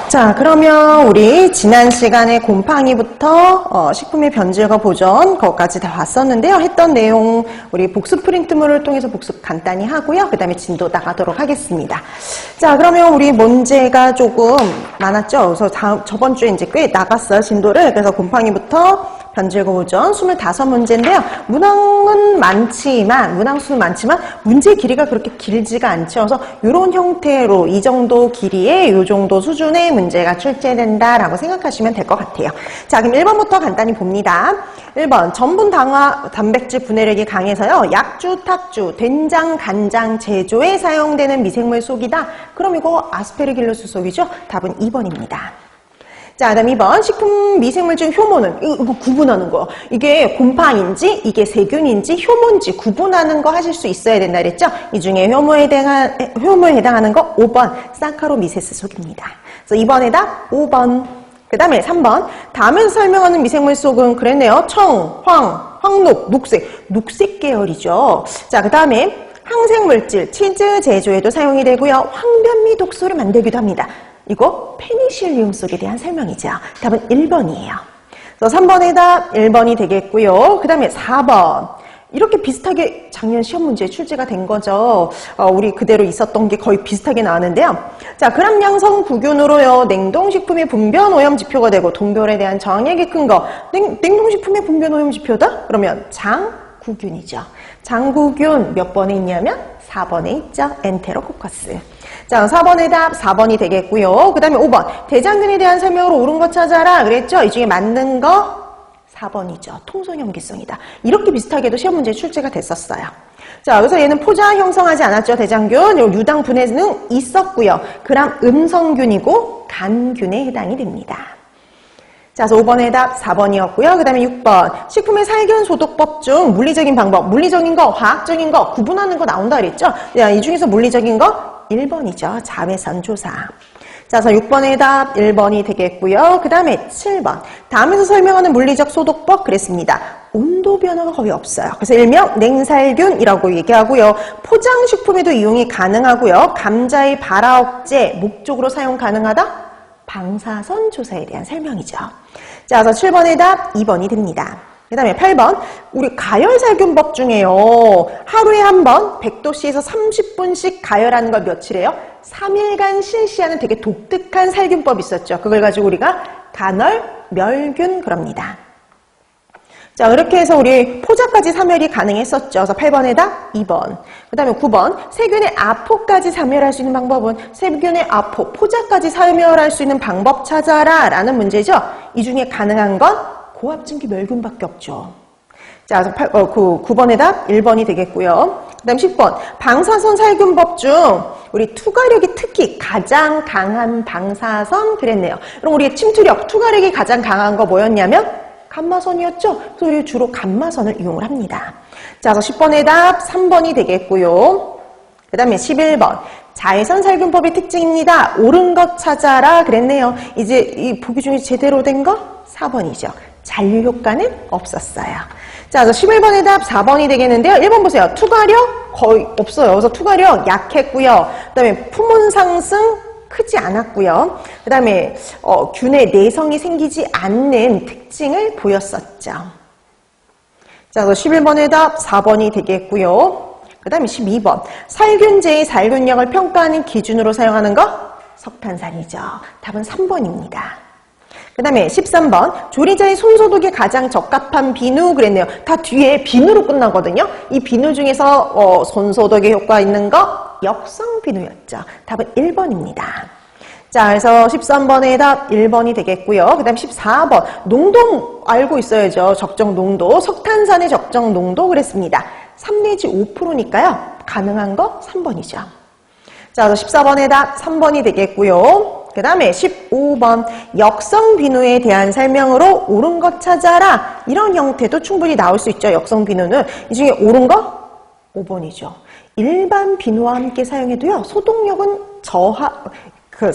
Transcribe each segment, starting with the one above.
자, 그러면 우리 지난 시간에 곰팡이부터 식품의 변질과 보존 그것까지 다 봤었는데요. 했던 내용 우리 복습 프린트물을 통해서 복습 간단히 하고요. 그 다음에 진도 나가도록 하겠습니다. 자, 그러면 우리 문제가 조금 많았죠. 그래서 저번 주에 이제 꽤 나갔어요, 진도를. 그래서 곰팡이부터 변질과 보존 25문제인데요. 문항은 많지만, 문항수는 많지만 문제 길이가 그렇게 길지가 않죠. 그래서 이런 형태로 이 정도 길이의 이 정도 수준의 문제가 출제된다라고 생각하시면 될 것 같아요. 자, 그럼 1번부터 간단히 봅니다. 1번, 전분 단백질 분해력이 강해서요. 약주, 탁주, 된장, 간장 제조에 사용되는 미생물 속이다. 그럼 이거 아스페르길러스 속이죠? 답은 2번입니다. 자, 그다음 2번 식품 미생물 중 효모는 이거 구분하는 거. 이게 곰팡인지 이게 세균인지 효모인지 구분하는 거 하실 수 있어야 된다 그랬죠? 이 중에 효모에 해당하는 거 5번 사카로미세스 속입니다. 그래서 2번에 답 5번. 그다음에 3번 다음에서 설명하는 미생물 속은 그랬네요. 청, 황록, 녹색 계열이죠. 자, 그다음에 항생물질, 치즈 제조에도 사용이 되고요. 황변미 독소를 만들기도 합니다. 이거 페니실리움 속에 대한 설명이죠. 답은 1번이에요. 그래서 3번의 답 1번이 되겠고요. 그 다음에 4번. 이렇게 비슷하게 작년 시험 문제에 출제가 된 거죠. 우리 그대로 있었던 게 거의 비슷하게 나왔는데요. 자, 그람양성 구균으로요. 냉동식품의 분변 오염 지표가 되고 동별에 대한 저항력이 큰 거. 냉동식품의 분변 오염 지표다? 그러면 장구균이죠. 장구균 몇 번에 있냐면 4번에 있죠. 엔테로코커스. 자, 4번의 답 4번이 되겠고요. 그 다음에 5번 대장균에 대한 설명으로 옳은 거 찾아라 그랬죠. 이 중에 맞는 거 4번이죠. 통소염기성이다. 이렇게 비슷하게도 시험 문제에 출제가 됐었어요. 자, 그래서 얘는 포자 형성하지 않았죠. 대장균. 유당 분해는 있었고요. 그람 음성균이고 간균에 해당이 됩니다. 자, 그래서 5번의 답 4번이었고요. 그 다음에 6번 식품의 살균 소독법 중 물리적인 방법, 물리적인 거, 화학적인 거 구분하는 거 나온다 그랬죠. 자, 이 중에서 물리적인 거 1번이죠. 자외선 조사. 자, 그래서 6번의 답 1번이 되겠고요. 그 다음에 7번. 다음에서 설명하는 물리적 소독법 그랬습니다. 온도 변화가 거의 없어요. 그래서 일명 냉살균이라고 얘기하고요. 포장식품에도 이용이 가능하고요. 감자의 발화 억제 목적으로 사용 가능하다? 방사선 조사에 대한 설명이죠. 자, 그래서 7번의 답 2번이 됩니다. 그 다음에 8번 우리 가열살균법 중에요. 하루에 한 번 100도씨에서 30분씩 가열하는 걸 며칠에요? 3일간 실시하는 되게 독특한 살균법이 있었죠. 그걸 가지고 우리가 간헐멸균 그럽니다. 자, 이렇게 해서 우리 포자까지 사멸이 가능했었죠. 그래서 8번에 답 2번. 그 다음에 9번 세균의 아포까지 사멸할 수 있는 방법은 세균의 아포, 포자까지 사멸할 수 있는 방법 찾아라 라는 문제죠. 이 중에 가능한 건 고압증기 멸균밖에 없죠. 자, 9번의 답 1번이 되겠고요. 그 다음 10번 방사선 살균법 중 우리 투과력이 특히 가장 강한 방사선 그랬네요. 그럼 우리의 침투력, 투과력이 가장 강한 거 뭐였냐면 감마선이었죠. 그래서 우리 주로 감마선을 이용을 합니다. 자, 그래서 10번의 답 3번이 되겠고요. 그 다음에 11번 자외선 살균법의 특징입니다. 옳은 것 찾아라 그랬네요. 이제 이 보기 중에 제대로 된 거 4번이죠. 잔류 효과는 없었어요. 자, 그래서 11번의 답 4번이 되겠는데요. 1번 보세요. 투과력 거의 없어요. 그래서 투과력 약했고요. 그 다음에 품온 상승 크지 않았고요. 그 다음에 균의 내성이 생기지 않는 특징을 보였었죠. 자, 그래서 11번의 답 4번이 되겠고요. 그 다음에 12번 살균제의 살균력을 평가하는 기준으로 사용하는 거 석탄산이죠. 답은 3번입니다. 그 다음에 13번 조리자의 손소독에 가장 적합한 비누 그랬네요. 다 뒤에 비누로 끝나거든요. 이 비누 중에서 손소독에 효과 있는 거 역성 비누였죠. 답은 1번입니다. 자, 그래서 13번의 답 1번이 되겠고요. 그 다음 14번 농도 알고 있어야죠. 적정 농도, 석탄산의 적정 농도 그랬습니다. 3 내지 5%니까요. 가능한 거 3번이죠. 자, 그래서 14번의 답 3번이 되겠고요. 그 다음에 15번 역성 비누에 대한 설명으로 옳은 것 찾아라. 이런 형태도 충분히 나올 수 있죠. 역성 비누는. 이 중에 옳은 거 5번이죠. 일반 비누와 함께 사용해도요. 소독력은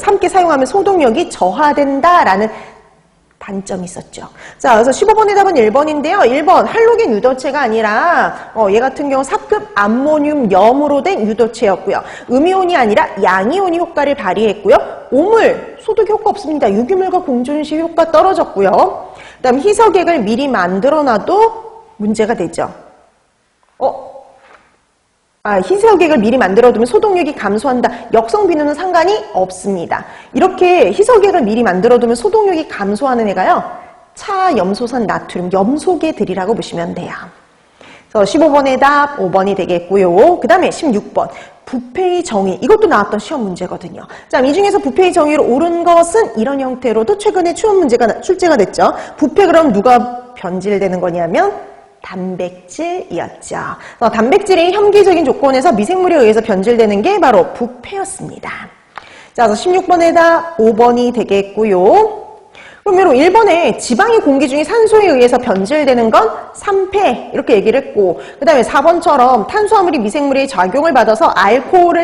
함께 사용하면 소독력이 저하된다라는 단점이 있었죠. 자, 그래서 15번의 답은 1번인데요. 1번, 할로겐 유도체가 아니라, 얘 같은 경우 4급 암모늄염으로 된 유도체였고요. 음이온이 아니라 양이온이 효과를 발휘했고요. 오물, 소독 효과 없습니다. 유기물과 공존 시 효과 떨어졌고요. 그 다음 희석액을 미리 만들어놔도 문제가 되죠. 희석액을 미리 만들어두면 소독력이 감소한다. 역성 비누는 상관이 없습니다. 이렇게 희석액을 미리 만들어두면 소독력이 감소하는 애가요. 차염소산 나트륨, 염소계들이라고 보시면 돼요. 그래서 15번의 답 5번이 되겠고요. 그 다음에 16번. 부패의 정의. 이것도 나왔던 시험 문제거든요. 자, 이 중에서 부패의 정의로 옳은 것은 이런 형태로도 최근에 출제가 됐죠. 부패 그럼 누가 변질되는 거냐면 단백질이었죠. 단백질이 혐기적인 조건에서 미생물에 의해서 변질되는 게 바로 부패였습니다. 자, 그래서 16번의 답 5번이 되겠고요. 그러면 1번에 지방이 공기 중에 산소에 의해서 변질되는 건 3폐 이렇게 얘기를 했고, 그 다음에 4번처럼 탄수화물이 미생물의 작용을 받아서 알코올을